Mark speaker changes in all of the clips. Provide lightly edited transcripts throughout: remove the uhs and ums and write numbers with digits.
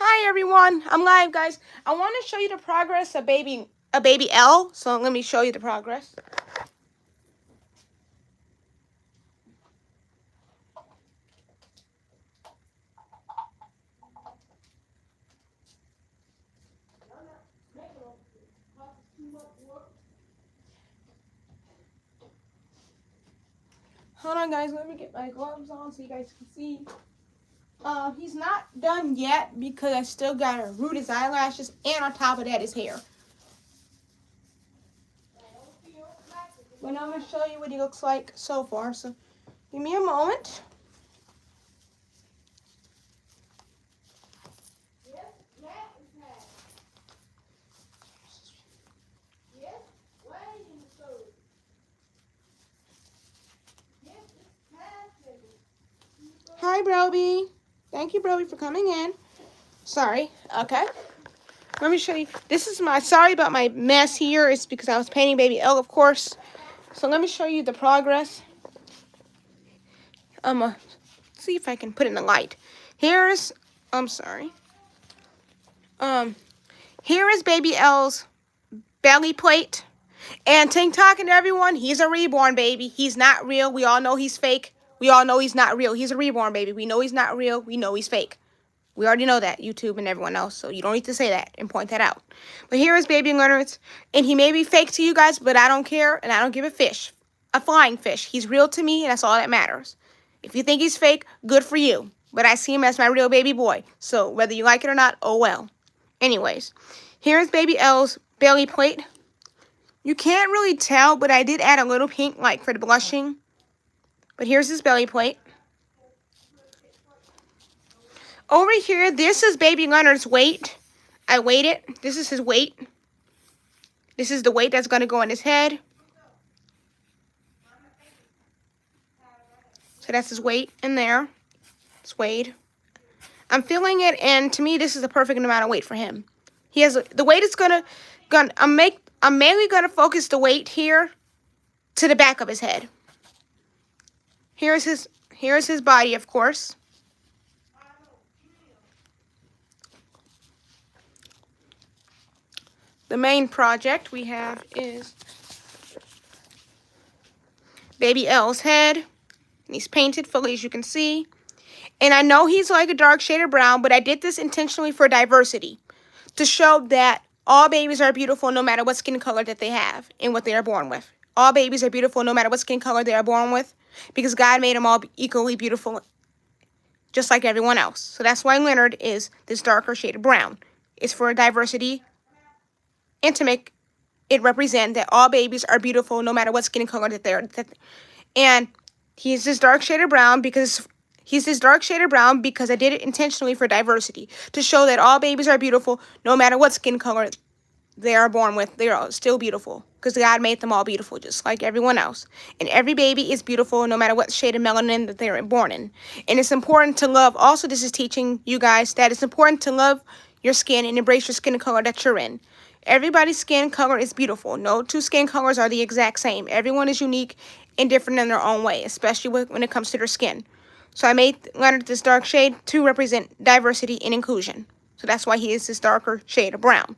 Speaker 1: Hi everyone, I'm live, guys. I want to show you the progress of baby L. So let me show you the progress. Hold on, guys. Let me get my gloves on so you guys can see. He's not done yet because I still gotta root his eyelashes, and on top of that, his hair. But I'm gonna show you what he looks like so far. So give me a moment. Hi, Broby. Thank you, Broby, for coming in. Sorry. Okay. Let me show you. This is my, sorry about my mess here. It's because I was painting baby L, of course. So let me show you the progress. See if I can put it in the light. Here's, I'm sorry. Here is baby L's belly plate. And talking to everyone, he's a reborn baby. He's not real. We all know he's fake. We all know he's not real. He's a reborn baby. We know he's not real. We know he's fake. We already know that, YouTube and everyone else, so you don't need to say that and point that out. But here is baby Leonard, and he may be fake to you guys, but I don't care, and I don't give a flying fish. He's real to me, and that's all that matters. If you think he's fake, good for you. But I see him as my real baby boy, so whether you like it or not, oh well. Anyways, here's baby L's belly plate. You can't really tell, but I did add a little pink, like for the blushing. But here's his belly plate. Over here, this is baby Leonard's weight. I weighed it. This is his weight. This is the weight that's going to go on his head. So that's his weight in there. It's weighed. I'm feeling it, and to me, this is the perfect amount of weight for him. He has the weight is I'm mainly gonna focus the weight here to the back of his head. Here's his body, of course. The main project we have is baby L's head. And he's painted fully, as you can see. And I know he's like a dark shade of brown, but I did this intentionally for diversity, to show that all babies are beautiful no matter what skin color that they have and what they are born with. All babies are beautiful no matter what skin color they are born with, because God made them all equally beautiful, just like everyone else. So that's why Leonard is this darker shade of brown. It's for diversity and to make it represent that all babies are beautiful no matter what skin color that they're. And he's this dark shade of brown because I did it intentionally for diversity, to show that all babies are beautiful no matter what skin color they are born with. They are still beautiful because God made them all beautiful just like everyone else. And every baby is beautiful no matter what shade of melanin that they're born in. And it's important to love. Also, this is teaching you guys that it's important to love your skin and embrace your skin color that you're in. Everybody's skin color is beautiful. No two skin colors are the exact same. Everyone is unique and different in their own way, especially when it comes to their skin. So I made Leonard this dark shade to represent diversity and inclusion. So that's why he is this darker shade of brown.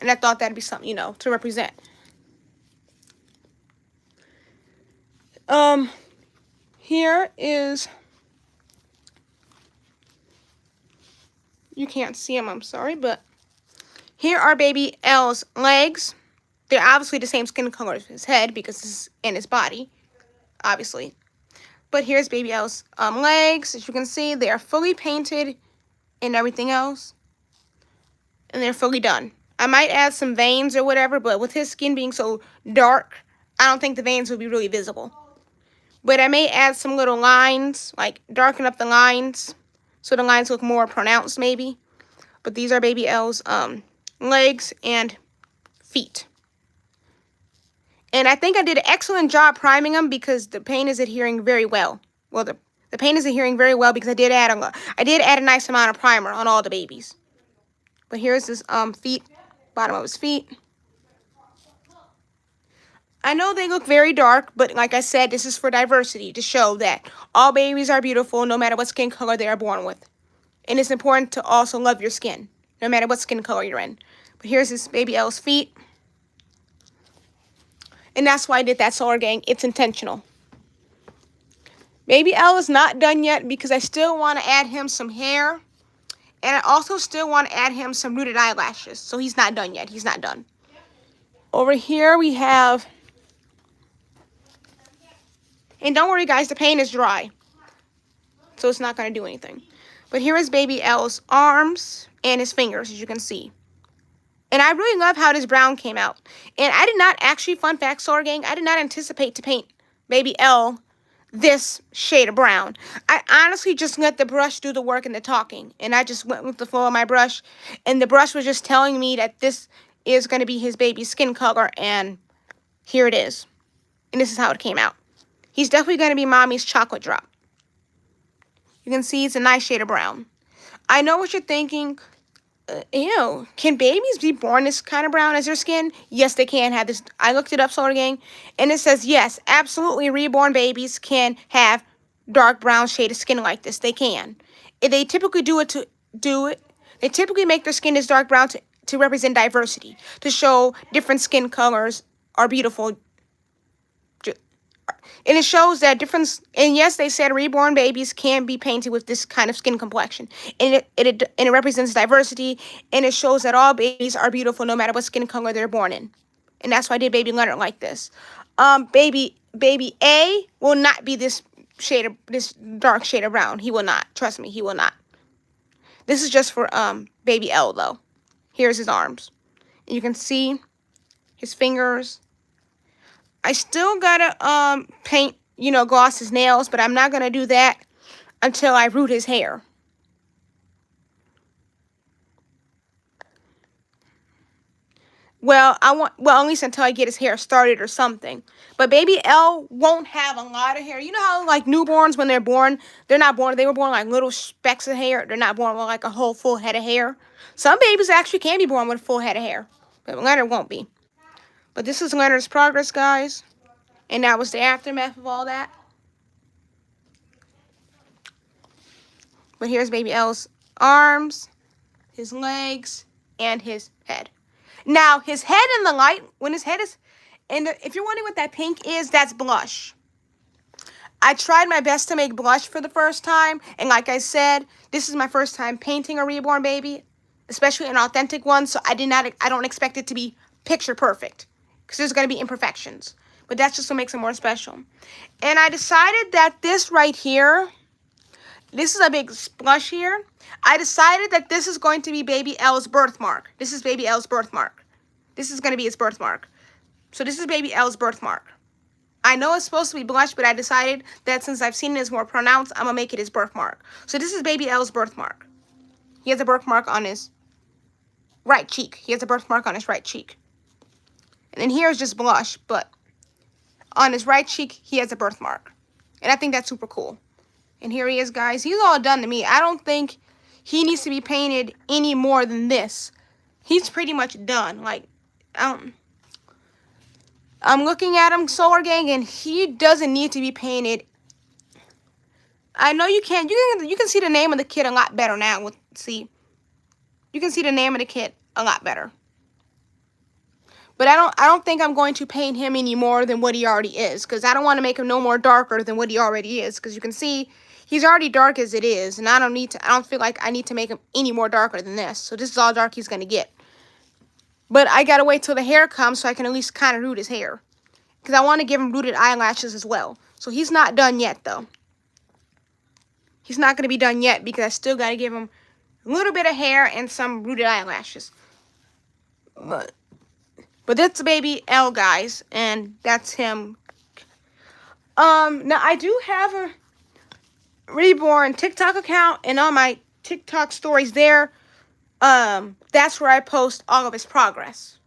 Speaker 1: And I thought that'd be something, to represent. Here is, you can't see him, I'm sorry, but here are baby L's legs. They're obviously the same skin color as his head because this is in his body, obviously. But here's baby L's legs. As you can see, they are fully painted and everything else. And they're fully done. I might add some veins or whatever, but with his skin being so dark, I don't think the veins will be really visible. But I may add some little lines, like darken up the lines, so the lines look more pronounced maybe. But these are baby L's legs and feet. And I think I did an excellent job priming them because the paint is adhering very well. Well, the paint is adhering very well because I did add a nice amount of primer on all the babies. But here's his feet, bottom of his feet. I know they look very dark, but like I said, this is for diversity, to show that all babies are beautiful no matter what skin color they are born with. And it's important to also love your skin, no matter what skin color you're in. But here's this baby L's feet. And that's why I did that, Solar Gang. It's intentional. Baby L is not done yet because I still want to add him some hair. And I also still want to add him some rooted eyelashes. So he's not done yet. He's not done. Over here we have... And don't worry, guys. The paint is dry. So it's not going to do anything. But here is baby L's arms and his fingers, as you can see. And I really love how this brown came out. And I did not actually, fun fact, Solar Gang, I did not anticipate to paint baby L this shade of brown. I honestly just let the brush do the work and the talking. And I just went with the flow of my brush. And the brush was just telling me that this is going to be his baby's skin color. And here it is. And this is how it came out. He's definitely going to be mommy's chocolate drop. You can see it's a nice shade of brown. I know what you're thinking. Ew, can babies be born this kind of brown as their skin? Yes, they can have this. I looked it up, Solar Gang, and it says yes, absolutely, reborn babies can have dark brown shade of skin like this. They can. If they typically they typically make their skin this dark brown to represent diversity, to show different skin colors are beautiful. And it shows that difference. And yes, they said reborn babies can be painted with this kind of skin complexion. And it represents diversity. And it shows that all babies are beautiful no matter what skin color they're born in. And that's why I did baby Leonard like this. Baby A will not be this dark shade of brown. He will not. Trust me, he will not. This is just for baby L though. Here's his arms. And you can see his fingers. I still gotta paint, gloss his nails, but I'm not gonna do that until I root his hair. Well, at least until I get his hair started or something. But baby L won't have a lot of hair. You know how like newborns when they were born like little specks of hair. They're not born with like a whole full head of hair. Some babies actually can be born with a full head of hair, but Leonard won't be. But this is Leonard's progress, guys. And that was the aftermath of all that. But here's baby L's arms, his legs, and his head. Now, his head in the light, when his head is... if you're wondering what that pink is, that's blush. I tried my best to make blush for the first time. And like I said, this is my first time painting a reborn baby, especially an authentic one. So I don't expect it to be picture perfect, because there's going to be imperfections. But that's just what makes it more special. And I decided that this right here, this is a big splash here. I decided that this is going to be baby L's birthmark. This is baby L's birthmark. This is going to be his birthmark. So this is baby L's birthmark. I know it's supposed to be blush, but I decided that since I've seen it as more pronounced, I'm going to make it his birthmark. So this is baby L's birthmark. He has a birthmark on his right cheek. He has a birthmark on his right cheek. And then here is just blush, but on his right cheek, he has a birthmark. And I think that's super cool. And here he is, guys. He's all done to me. I don't think he needs to be painted any more than this. He's pretty much done. Like, I'm looking at him, Solar Gang, and he doesn't need to be painted. I know you can. You can see the name of the kid a lot better now. See, you can see the name of the kid a lot better. But I don't think I'm going to paint him any more than what he already is, because I don't want to make him no more darker than what he already is, because you can see he's already dark as it is, and I don't feel like I need to make him any more darker than this. So this is all dark he's going to get. But I got to wait till the hair comes so I can at least kind of root his hair, because I want to give him rooted eyelashes as well. So he's not done yet though. He's not going to be done yet because I still got to give him a little bit of hair and some rooted eyelashes. But that's baby L, guys, and that's him. Now I do have a reborn TikTok account, and on my TikTok stories there, that's where I post all of his progress.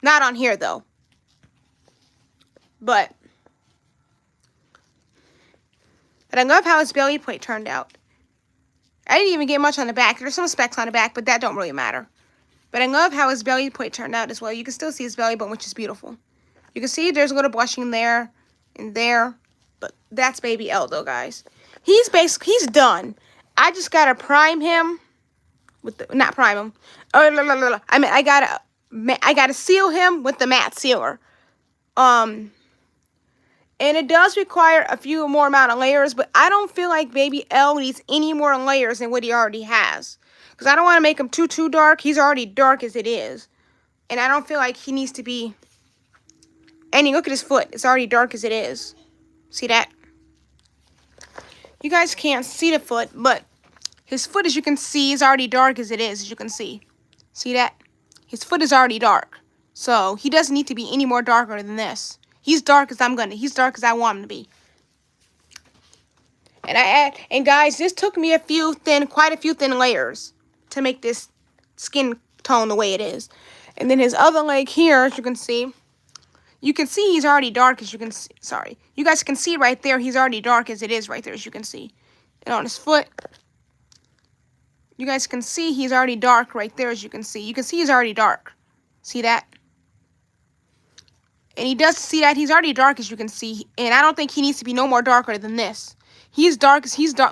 Speaker 1: Not on here though. But I love how his belly plate turned out. I didn't even get much on the back. There's some specks on the back, but that don't really matter. But I love how his belly plate turned out as well. You can still see his belly button, which is beautiful. You can see there's a little blushing there and there. But that's baby L, though, guys. He's done. I just gotta prime him with the, not prime him. Oh, la, la, la, la. I mean, I gotta seal him with the matte sealer. And it does require a few more amount of layers, but I don't feel like Baby L needs any more layers than what he already has. Because I don't want to make him too dark. He's already dark as it is. And I don't feel like he needs to be... And look at his foot. It's already dark as it is. See that? You guys can't see the foot, but his foot, as you can see, is already dark as it is, as you can see. See that? His foot is already dark. So he doesn't need to be any more darker than this. He's dark as he's dark as I want him to be. And guys, this took me quite a few thin layers to make this skin tone the way it is. And then his other leg here, as you can see he's already dark, as you can see. Sorry. You guys can see right there, he's already dark as it is right there, as you can see. And on his foot, you guys can see he's already dark right there, as you can see. You can see he's already dark. See that? And he does see that he's already dark, as you can see. And I don't think he needs to be no more darker than this. He's dark.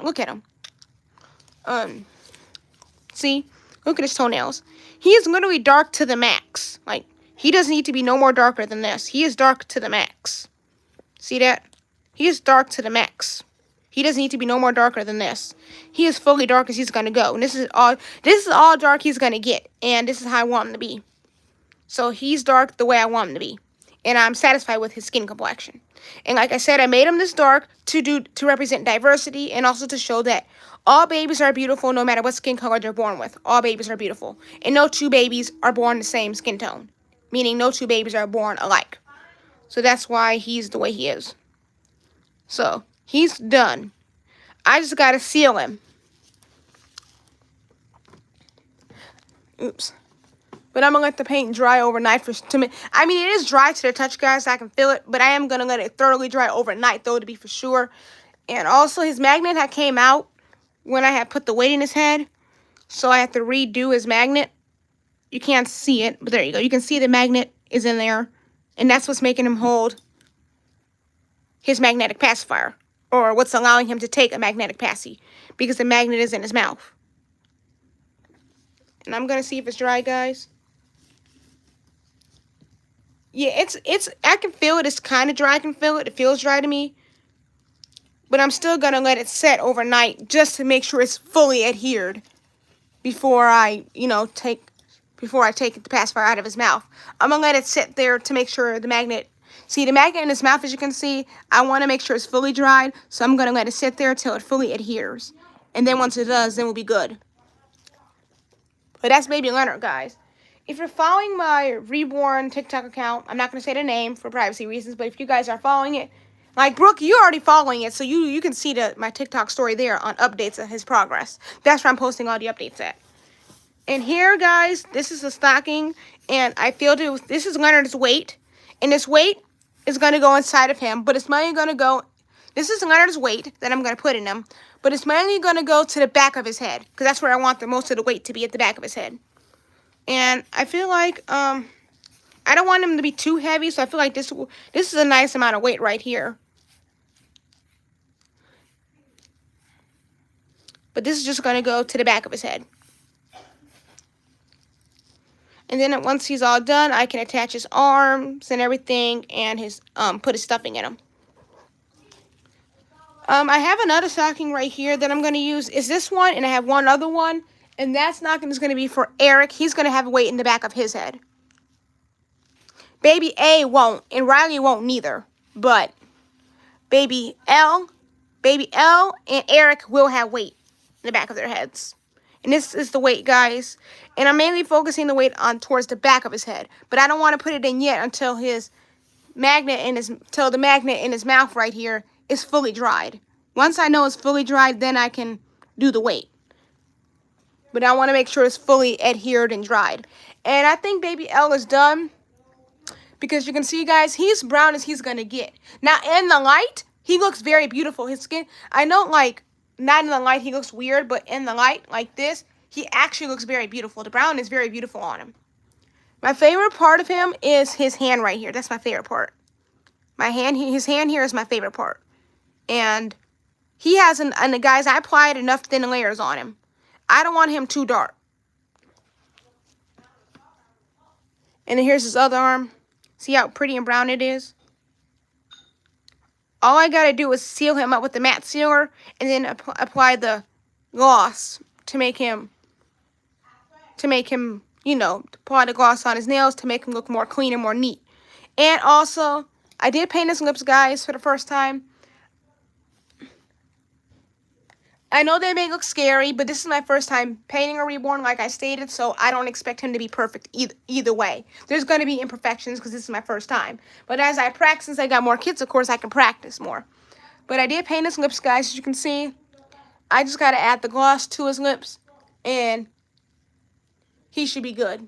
Speaker 1: Look at him. See? Look at his toenails. He is literally dark to the max. Like, he doesn't need to be no more darker than this. He is dark to the max. See that? He is dark to the max. He doesn't need to be no more darker than this. He is fully dark as he's gonna go. And this is all dark he's gonna get. And this is how I want him to be. So he's dark the way I want him to be. And I'm satisfied with his skin complexion. And like I said, I made him this dark to represent diversity and also to show that all babies are beautiful no matter what skin color they're born with. All babies are beautiful. And no two babies are born the same skin tone. Meaning no two babies are born alike. So that's why he's the way he is. So, he's done. I just gotta seal him. Oops. But I'm going to let the paint dry overnight for 2 minutes. I mean, it is dry to the touch, guys. I can feel it. But I am going to let it thoroughly dry overnight, though, to be for sure. And also, his magnet had came out when I had put the weight in his head. So I have to redo his magnet. You can't see it, but there you go. You can see the magnet is in there. And that's what's making him hold his magnetic pacifier. Or what's allowing him to take a magnetic passy. Because the magnet is in his mouth. And I'm going to see if it's dry, guys. Yeah, I can feel it. It's kind of dry. I can feel it. It feels dry to me. But I'm still going to let it set overnight just to make sure it's fully adhered before I take the pacifier out of his mouth. I'm going to let it sit there to make sure the magnet... See, the magnet in his mouth, as you can see, I want to make sure it's fully dried. So I'm going to let it sit there until it fully adheres. And then once it does, then we'll be good. But that's Baby Leonard, guys. If you're following my Reborn TikTok account, I'm not going to say the name for privacy reasons, but if you guys are following it, like Brooke, you're already following it, so you can see my TikTok story there on updates of his progress. That's where I'm posting all the updates at. And here, guys, this is a stocking, and I filled it with, this is Leonard's weight, and this weight is going to go inside of him, but it's mainly going to go, this is Leonard's weight that I'm going to put in him, but it's mainly going to go to the back of his head, because that's where I want most of the weight to be, at the back of his head. And I feel like, I don't want him to be too heavy, so I feel like this is a nice amount of weight right here. But this is just going to go to the back of his head. And then once he's all done, I can attach his arms and everything and his put his stuffing in him. I have another stocking right here that I'm going to use. Is this one, and I have one other one. And that stocking is going to be for Eric. He's going to have a weight in the back of his head. Baby A won't, and Riley won't neither. But Baby L, and Eric will have weight in the back of their heads. And this is the weight, guys. And I'm mainly focusing the weight on towards the back of his head. But I don't want to put it in yet until the magnet in his mouth right here is fully dried. Once I know it's fully dried, then I can do the weight. But I want to make sure it's fully adhered and dried. And I think Baby L is done. Because you can see, guys, he's brown as he's going to get. Now, in the light, he looks very beautiful. His skin, I know, like, not in the light he looks weird. But in the light, like this, he actually looks very beautiful. The brown is very beautiful on him. My favorite part of him is his hand right here. That's my favorite part. His hand here is my favorite part. And He has and the guys, I applied enough thin layers on him. I don't want him too dark. And then here's his other arm. See how pretty and brown it is? All I gotta do is seal him up with the matte sealer and then apply the gloss to make him, you know, apply the gloss on his nails to make him look more clean and more neat. And also, I did paint his lips, guys, for the first time. I know they may look scary, but this is my first time painting a reborn, like I stated, so I don't expect him to be perfect either way. There's going to be imperfections because this is my first time. But as I practice, since I got more kids, of course, I can practice more. But I did paint his lips, guys, as you can see. I just got to add the gloss to his lips, and he should be good.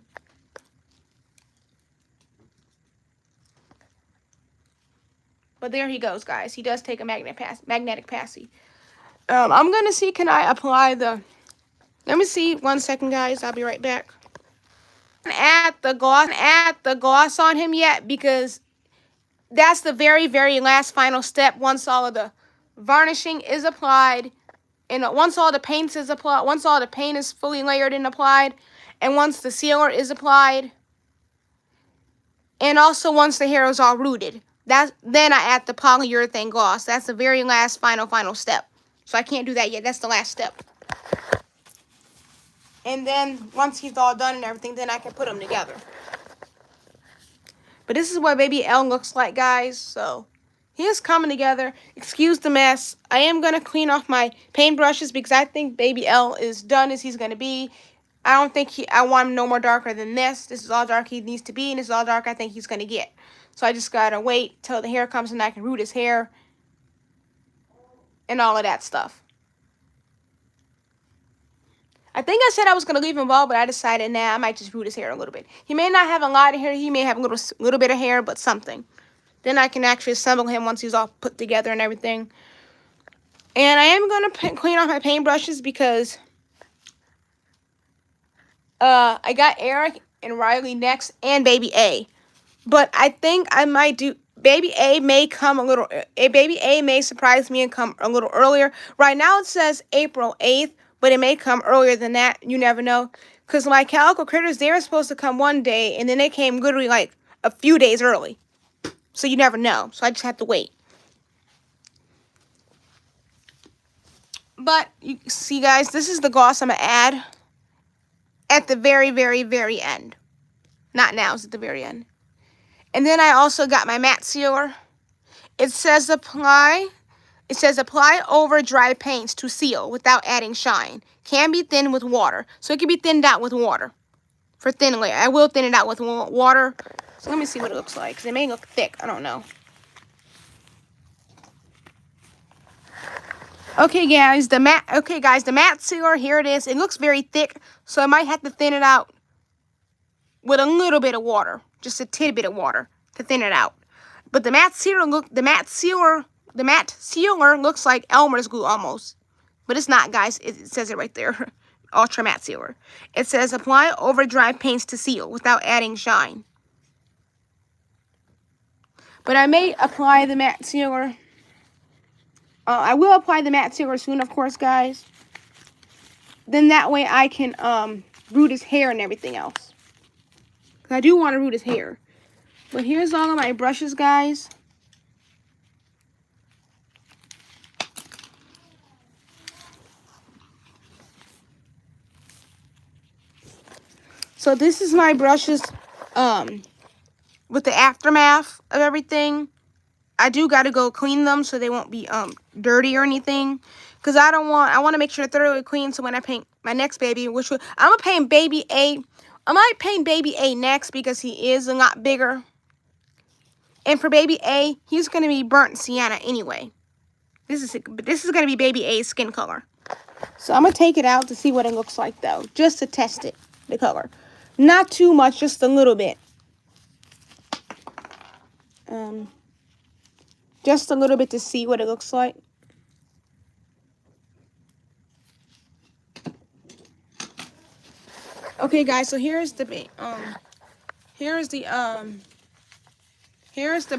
Speaker 1: But there he goes, guys. He does take a magnetic passy. I'm going to see, can I apply the... Let me see. 1 second, guys. I'll be right back. Add the gloss on him yet, because that's the very, very last final step once all of the varnishing is applied, and once all the paint is applied, once all the paint is fully layered and applied, and once the sealer is applied, and also once the hair is all rooted. Then I add the polyurethane gloss. That's the very last final step. So I can't do that yet. That's the last step. And then once he's all done and everything, then I can put them together. But this is what baby L looks like, guys. So he is coming together. Excuse the mess. I am going to clean off my paintbrushes because I think baby L is done as he's going to be. I don't think I want him no more darker than this. This is all dark he needs to be, and this is all dark I think he's going to get. So I just got to wait till the hair comes and I can root his hair and all of that stuff. I think I said I was going to leave him bald, but I decided, nah, I might just root his hair a little bit. He may not have a lot of hair. He may have a little bit of hair, but something. Then I can actually assemble him once he's all put together and everything. And I am going to clean off my paintbrushes because I got Eric and Riley next and baby A. But I think I might do... Baby A may come a little... Baby A may surprise me and come a little earlier. Right now it says April 8th, but it may come earlier than that. You never know. Because my Calico Critters, they were supposed to come one day, and then they came literally like a few days early. So you never know. So I just have to wait. But, you see guys, this is the gloss I'm going to add at the very, very, very end. Not now, it's at the very end. And then I also got my matte sealer. It says apply over dry paints to seal without adding shine. Can be thinned with water. So it can be thinned out with water for thin layer. I will thin it out with water. So let me see what it looks like, because it may look thick. I don't know. Okay, guys, the matte sealer, here it is. It looks very thick, so I might have to thin it out with a little bit of water, just a tidbit of water to thin it out. But the matte sealer looks like Elmer's glue almost, but it's not, guys. It says it right there, Ultra Matte Sealer. It says apply over dry paints to seal without adding shine. But I may apply the matte sealer. I will apply the matte sealer soon, of course, guys. Then that way I can root his hair and everything else. I do want to root his hair. But here's all of my brushes, guys. So this is my brushes with the aftermath of everything. I do got to go clean them so they won't be dirty or anything. Because I want to make sure they're thoroughly clean so when I paint my next baby, I'm going to paint baby A. I might paint baby A next because he is a lot bigger. And for baby A, he's going to be burnt sienna anyway. This is going to be baby A's skin color. So I'm going to take it out to see what it looks like, though. Just to test it, the color. Not too much, just a little bit. Just a little bit to see what it looks like. Okay, guys, so here's the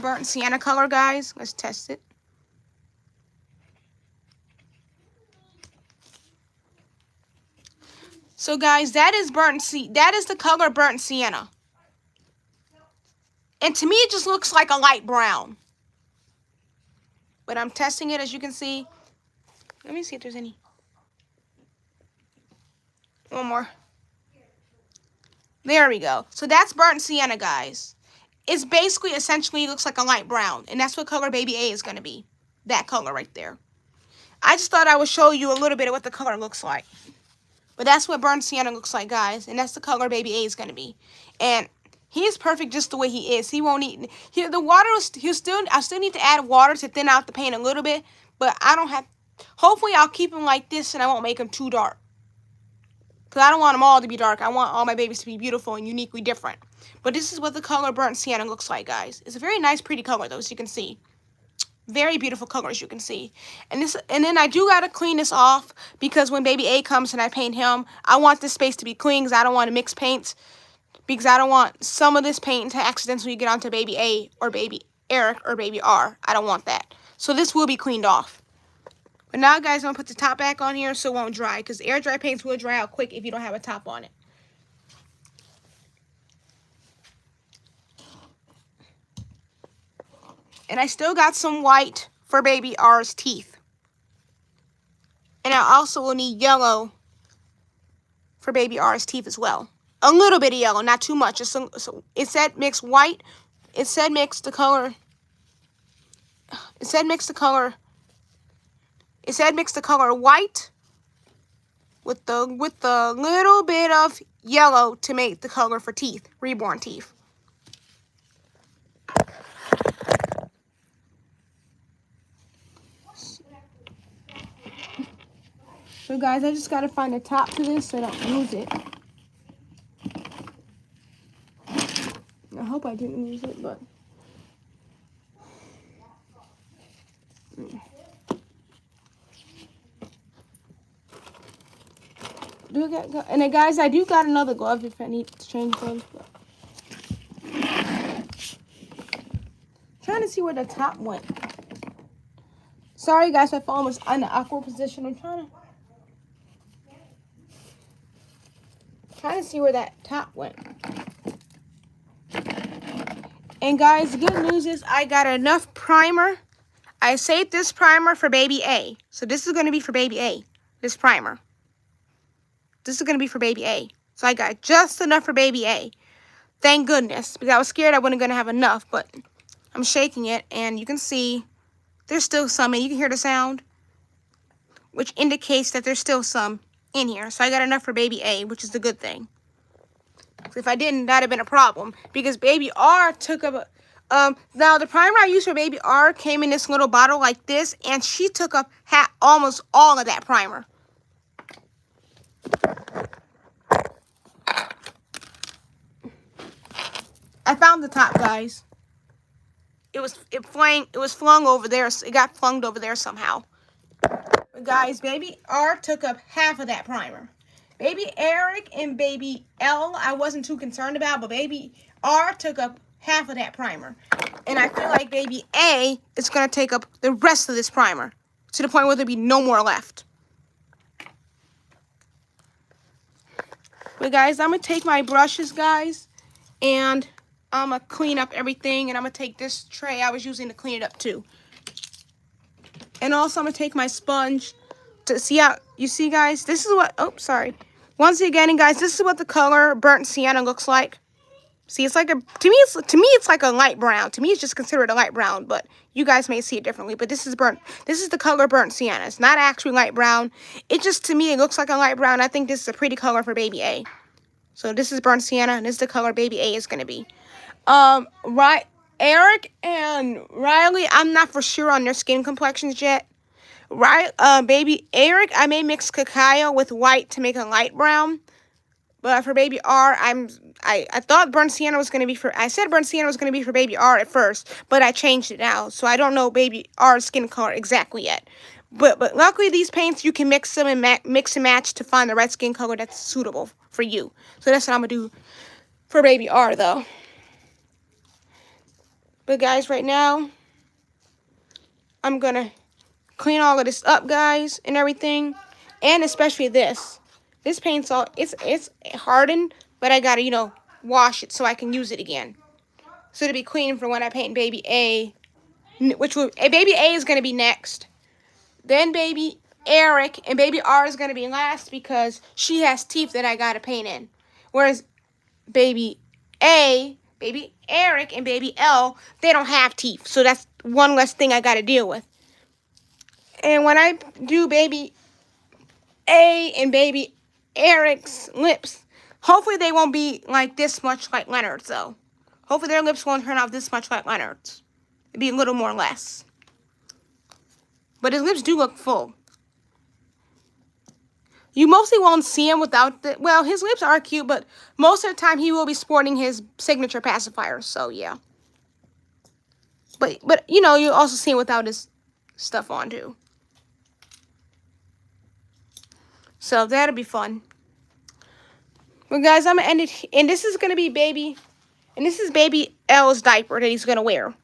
Speaker 1: burnt sienna color, guys. Let's test it. So guys, that is the color burnt sienna. And to me, it just looks like a light brown. But I'm testing it, as you can see. Let me see if there's any. One more. There we go. So that's burnt sienna, guys. It's basically, essentially, looks like a light brown. And that's what color baby A is going to be. That color right there. I just thought I would show you a little bit of what the color looks like. But that's what burnt sienna looks like, guys. And that's the color baby A is going to be. And he's perfect just the way he is. He won't need... the water, I still need to add water to thin out the paint a little bit. But I don't have... Hopefully, I'll keep him like this and I won't make him too dark. Because I don't want them all to be dark. I want all my babies to be beautiful and uniquely different. But this is what the color burnt sienna looks like, guys. It's a very nice, pretty color, though, as you can see. Very beautiful color, as you can see. And then I do got to clean this off because when baby A comes and I paint him, I want this space to be clean because I don't want to mix paints. Because I don't want some of this paint to accidentally get onto baby A or baby Eric or baby R. I don't want that. So this will be cleaned off. But now, guys, I'm going to put the top back on here so it won't dry. Because air dry paints will dry out quick if you don't have a top on it. And I still got some white for baby R's teeth. And I also will need yellow for baby R's teeth as well. A little bit of yellow, not too much. So it said mix white. It said mix the color. It said mix the color. It said mix the color white with the little bit of yellow to make the color for teeth, reborn teeth. So guys, I just gotta find a top to this so I don't lose it. I hope I didn't lose it, but and then guys, I do got another glove if I need to change gloves. But trying to see where the top went. Sorry guys, my phone was in an awkward position. I'm trying to see where that top went. And guys, the good news is I got enough primer. I saved this primer for baby A. So this is going to be for baby A, this primer. This is going to be for baby A. So I got just enough for baby A. Thank goodness, because I was scared I wasn't going to have enough, but I'm shaking it, and you can see there's still some, and you can hear the sound, which indicates that there's still some in here. So I got enough for baby A, which is the good thing. If I didn't, that'd have been a problem, because baby R took up now the primer I used for baby R came in this little bottle like this, and she took up almost all of that primer. I found the top, guys. It was flung over there. It got flung over there somehow. But guys, baby R took up half of that primer. Baby Eric and baby L, I wasn't too concerned about, but baby R took up half of that primer. And I feel like baby A is going to take up the rest of this primer to the point where there'll be no more left. But guys, I'm going to take my brushes, guys, and I'm going to clean up everything. And I'm going to take this tray I was using to clean it up too. And also I'm going to take my sponge to see how, you see guys, this is what, oh, sorry. Once again, guys, this is what the color burnt sienna looks like. See, it's like to me it's like a light brown. To me, it's just considered a light brown, but you guys may see it differently. But this is the color burnt sienna. It's not actually light brown. It just, to me, it looks like a light brown. I think this is a pretty color for baby A. So this is burnt sienna, and this is the color baby A is going to be. Right, Eric and Riley, I'm not for sure on their skin complexions yet. Right, baby Eric, I may mix cacao with white to make a light brown. But for baby R, I thought burnt sienna was going to be for, I said burnt sienna was going to be for baby R at first, but I changed it now. So I don't know baby R's skin color exactly yet. But luckily these paints, you can mix them and mix and match to find the right skin color that's suitable for you. So that's what I'm going to do for baby R though. But guys, right now, I'm going to clean all of this up, guys, and everything. And especially this. This paint's all, it's hardened, but I gotta, you know, wash it so I can use it again. So it'll be clean for when I paint baby A, which will, baby A is gonna be next. Then baby Eric and baby R is gonna be last because she has teeth that I gotta paint in. Whereas baby A, baby Eric, and baby L, they don't have teeth. So that's one less thing I gotta deal with. And when I do baby A and baby Eric's lips, hopefully they won't be like this much like Leonard's though. Hopefully their lips won't turn out this much like Leonard's. It'd be a little more less. But his lips do look full. You mostly won't see him without the, well, his lips are cute, but most of the time he will be sporting his signature pacifier, so yeah. But you know, you also see him without his stuff on too. So that'll be fun. Well, guys, I'm gonna end it, and this is gonna be baby, and this is baby L's diaper that he's gonna wear.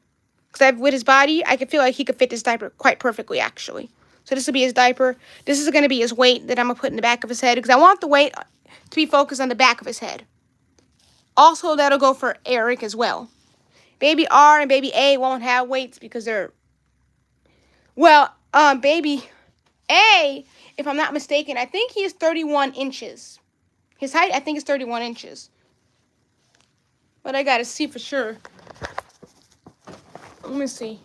Speaker 1: Because with his body, I can feel like he could fit this diaper quite perfectly, actually. So this will be his diaper. This is gonna be his weight that I'm gonna put in the back of his head because I want the weight to be focused on the back of his head. Also, that'll go for Eric as well. Baby R and baby A won't have weights because they're, well, baby A, if I'm not mistaken, I think he is 31 inches. His height, I think, is 31 inches. But I gotta see for sure. Let me see.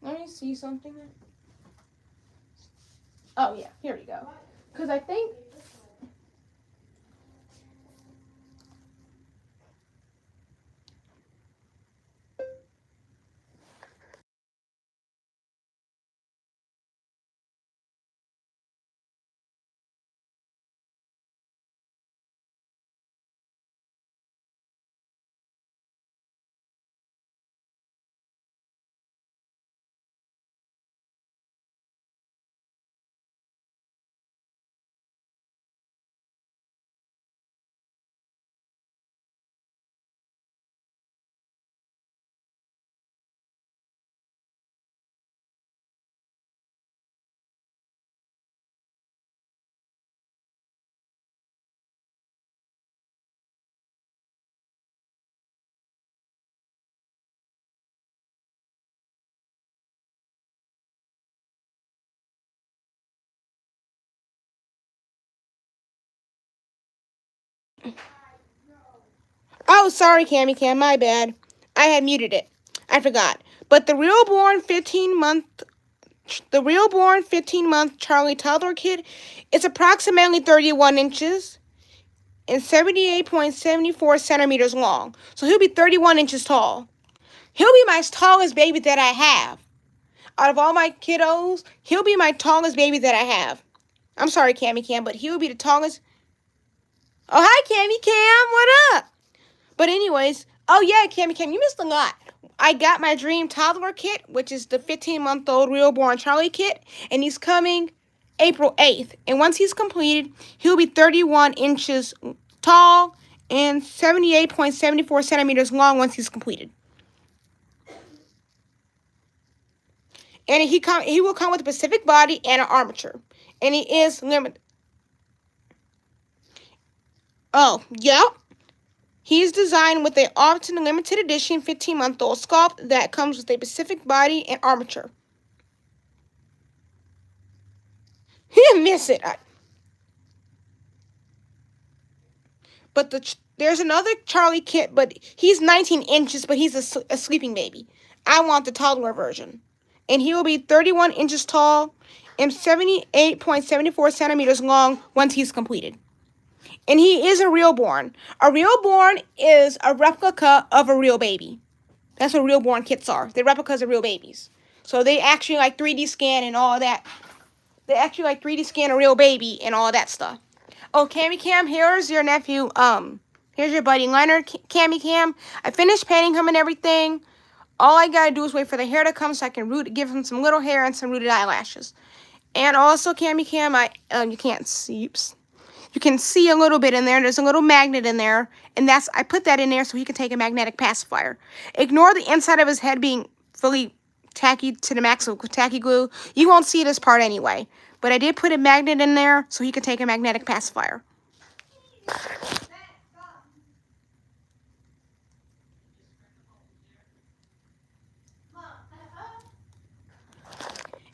Speaker 1: Let me see something. Oh, yeah, here we go. Because I think, oh, sorry, Cam, my bad. I had muted it. I forgot. But the real-born 15-month Charlie toddler kid is approximately 31 inches and 78.74 centimeters long. So he'll be 31 inches tall. He'll be my tallest baby that I have. Out of all my kiddos, he'll be my tallest baby that I have. I'm sorry, Cam, but he'll be the tallest. Oh, hi, Cam, what up? But anyways, oh yeah, Cam, you missed a lot. I got my dream toddler kit, which is the 15-month-old real-born Charlie kit, and he's coming April 8th. And once he's completed, he'll be 31 inches tall and 78.74 centimeters long once he's completed. And he will come with a Pacific body and an armature. And he is limited. Oh, yeah. He's designed with a often limited edition 15-month-old sculpt that comes with a Pacific body and armature. He didn't miss it. But there's another Charlie kit, but he's 19 inches, but he's a sleeping baby. I want the toddler version. And he will be 31 inches tall and 78.74 centimeters long once he's completed. And he is a real-born. A real-born is a replica of a real baby. That's what real-born kits are. They're replicas of real babies. So they actually like 3D scan and all that. They actually like 3D scan a real baby and all that stuff. Oh, Cam, here's your nephew. Here's your buddy Leonard. Cam. I finished painting him and everything. All I gotta do is wait for the hair to come so I can give him some little hair and some rooted eyelashes. And also, Cam, you can't see. Oops. You can see a little bit in there. There's a little magnet in there. And I put that in there so he can take a magnetic pacifier. Ignore the inside of his head being fully tacky to the max with tacky glue. You won't see this part anyway. But I did put a magnet in there so he can take a magnetic pacifier.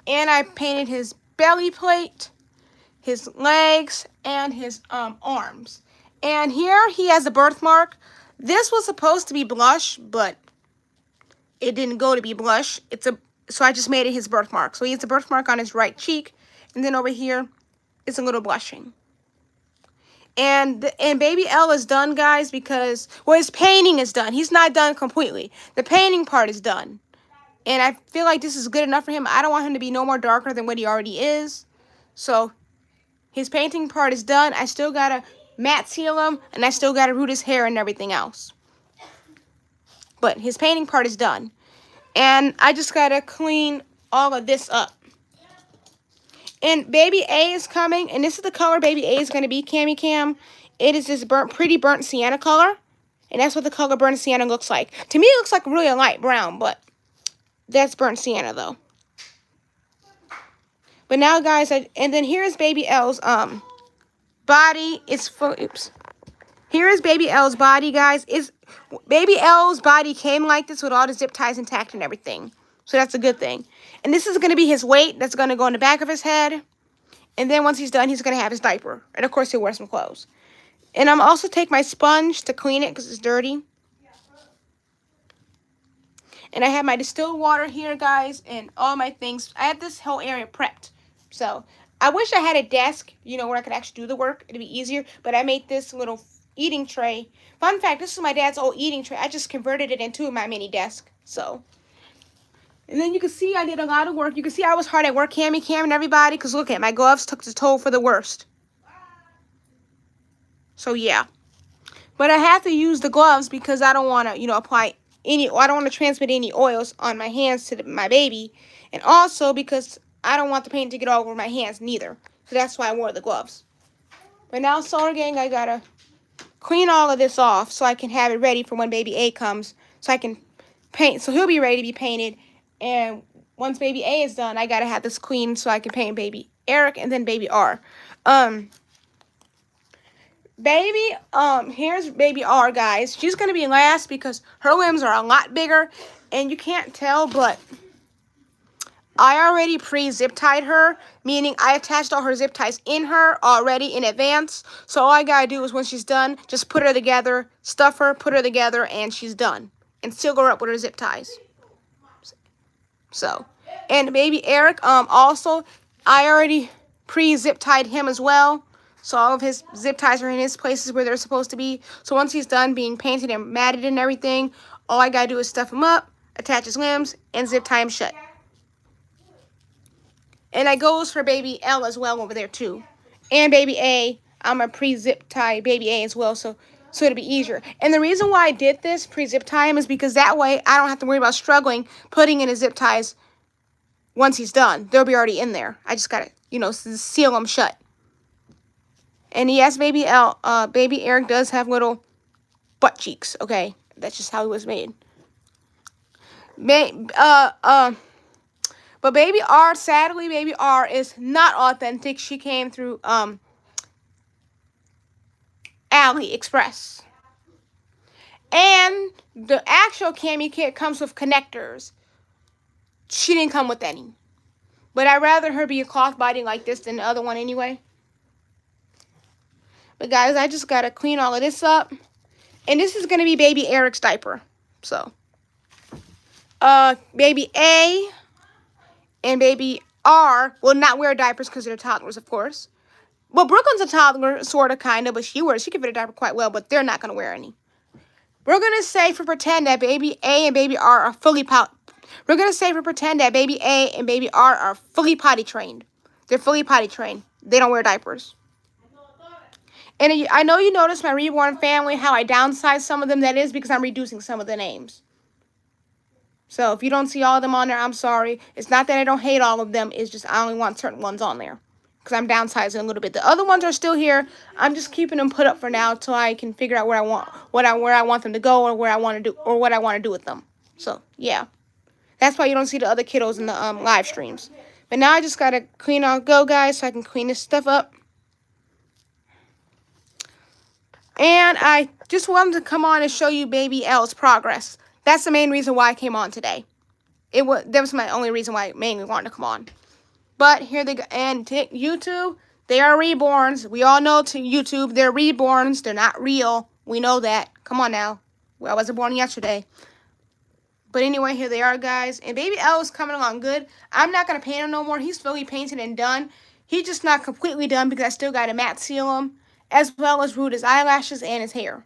Speaker 1: And I painted his belly plate, his legs, and his arms. And here he has a birthmark. This was supposed to be blush, but it didn't go to be blush. So I just made it his birthmark. So he has a birthmark on his right cheek, and then over here is a little blushing. And baby L is done, guys, because his painting is done. He's not done completely. The painting part is done. And I feel like this is good enough for him. I don't want him to be no more darker than what he already is. So his painting part is done. I still gotta matte seal him, and I still gotta root his hair and everything else. But his painting part is done. And I just gotta clean all of this up. And baby A is coming, and this is the color baby A is gonna be, 𝐒𝐨𝐿. It is this pretty burnt sienna color. And that's what the color burnt sienna looks like. To me, it looks like really a light brown, but that's burnt sienna, though. But now, guys, and then here's baby L's body. It's full. Oops. Here is baby L's body, guys. Baby L's body came like this with all the zip ties intact and everything. So that's a good thing. And this is going to be his weight. That's going to go in the back of his head. And then once he's done, he's going to have his diaper. And, of course, he'll wear some clothes. And I'm also take my sponge to clean it because it's dirty. And I have my distilled water here, guys, and all my things. I have this whole area prepped. So I wish I had a desk, where I could actually do the work. It'd be easier. But I made this little eating tray. Fun fact, this is my dad's old eating tray. I just converted it into my mini desk. So, and then you can see I did a lot of work. You can see I was hard at work, 𝐒𝐨𝐿 and everybody. Because look at my gloves took the toll for the worst. So, yeah. But I have to use the gloves because I don't want to, apply I don't want to transmit any oils on my hands to my baby. And also because I don't want the paint to get all over my hands neither. So that's why I wore the gloves. But now, Solar Gang, I got to clean all of this off so I can have it ready for when baby A comes. So I can paint. So he'll be ready to be painted. And once baby A is done, I got to have this clean so I can paint baby Eric and then baby R. Here's baby R, guys. She's going to be last because her limbs are a lot bigger. And you can't tell, but I already pre-zip tied her, meaning I attached all her zip ties in her already in advance. So all I got to do is when she's done, just put her together, stuff her, put her together, and she's done. And seal her up with her zip ties. So, and baby Eric, also, I already pre-zip tied him as well. So all of his zip ties are in his places where they're supposed to be. So once he's done being painted and matted and everything, all I got to do is stuff him up, attach his limbs, and zip tie him shut. And that goes for baby L as well over there too. And baby A, I'm going to pre-zip tie baby A as well so it'll be easier. And the reason why I did this, pre-zip tie him, is because that way I don't have to worry about struggling putting in his zip ties once he's done. They'll be already in there. I just got to, seal them shut. And yes, baby Eric does have little butt cheeks, okay? That's just how he was made. But baby R, sadly, baby R is not authentic. She came through AliExpress. And the actual 𝐒𝐨𝐿 kit comes with connectors. She didn't come with any. But I'd rather her be a cloth body like this than the other one anyway. But guys, I just got to clean all of this up. And this is going to be baby Eric's diaper. So, baby A and baby R will not wear diapers because they're toddlers, of course. Well, Brooklyn's a toddler, sort of, kind of, but she can fit a diaper quite well, but they're not going to wear any. We're going to say for pretend that baby A and baby R are fully We're going to say for pretend that baby A and baby R are fully potty trained. They're fully potty trained. They don't wear diapers. And I know you noticed my reborn family, how I downsized some of them. That is because I'm reducing some of the names. So if you don't see all of them on there, I'm sorry. It's not that I don't hate all of them. It's just I only want certain ones on there. because I'm downsizing a little bit. The other ones are still here. I'm just keeping them put up for now till I can figure out where I want them to go, or where I want to do, or what I want to do with them. So yeah, that's why you don't see the other kiddos in the live streams. But now I just gotta clean out go, guys, so I can clean this stuff up. And I just wanted to come on and show you baby 𝐒𝐿's progress. That's the main reason why I came on today. That was my only reason why I mainly wanted to come on. But here they go. And YouTube, they are reborns. We all know to YouTube, they're reborns. They're not real. We know that. Come on now. Well, I wasn't born yesterday. But anyway, here they are, guys. And baby 𝐿 is coming along good. I'm not going to paint him no more. He's fully painted and done. He's just not completely done because I still got to matte seal him, as well as root his eyelashes and his hair.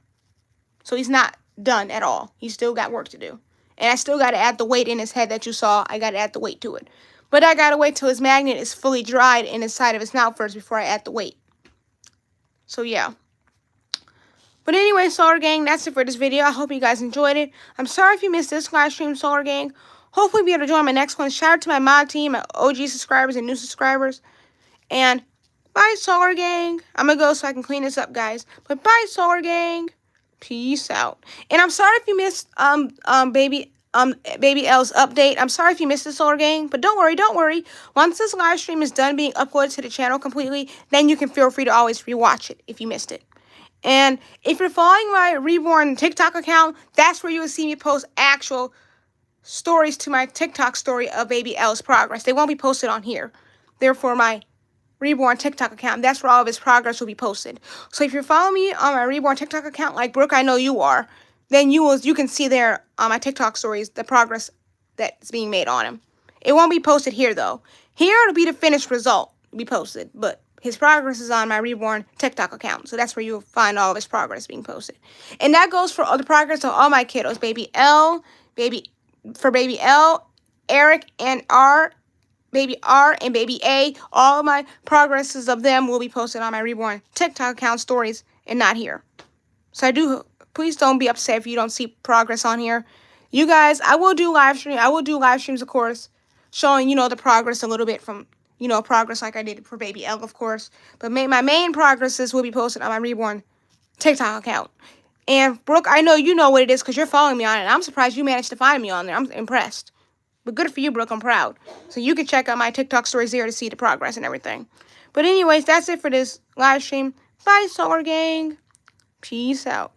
Speaker 1: So he's not done at all. He's still got work to do. And I still got to add the weight in his head that you saw. I got to add the weight to it. But I got to wait till his magnet is fully dried in the side of his mouth first before I add the weight. So yeah. But anyway, Solar Gang, that's it for this video. I hope you guys enjoyed it. I'm sorry if you missed this live stream, Solar Gang. Hopefully be able to join my next one. Shout out to my mod team, my OG subscribers and new subscribers. And bye, Solar Gang. I'm going to go so I can clean this up, guys. But bye, Solar Gang. Peace out. And I'm sorry if you missed baby 𝐿's update. I'm sorry if you missed the Solar Gang, but don't worry. Once this live stream is done being uploaded to the channel completely, then you can feel free to always rewatch it if you missed it. And if you're following my Reborn TikTok account, that's where you will see me post actual stories to my TikTok story of baby 𝐿's progress. They won't be posted on here. Therefore, my Reborn TikTok account, that's where all of his progress will be posted. So if you're following me on my Reborn TikTok account, like Brooke, I know you are, then you can see there on my TikTok stories the progress that's being made on him. It won't be posted here, though. Here, it'll be the finished result be posted, but his progress is on my Reborn TikTok account, so that's where you'll find all of his progress being posted. And that goes for all the progress of all my kiddos, baby 𝐿, baby 𝐿, Eric, and baby R, and baby A. All of my progresses of them will be posted on my Reborn TikTok account stories and not here. So please don't be upset if you don't see progress on here. You guys, I will do live streams, of course, showing, the progress a little bit from, progress like I did for baby 𝐿, of course. But my main progresses will be posted on my Reborn TikTok account. And Brooke, I know you know what it is because you're following me on it. And I'm surprised you managed to find me on there. I'm impressed. But good for you, Brooke. I'm proud. So you can check out my TikTok stories there to see the progress and everything. But anyways, that's it for this live stream. Bye, Solar Gang. Peace out.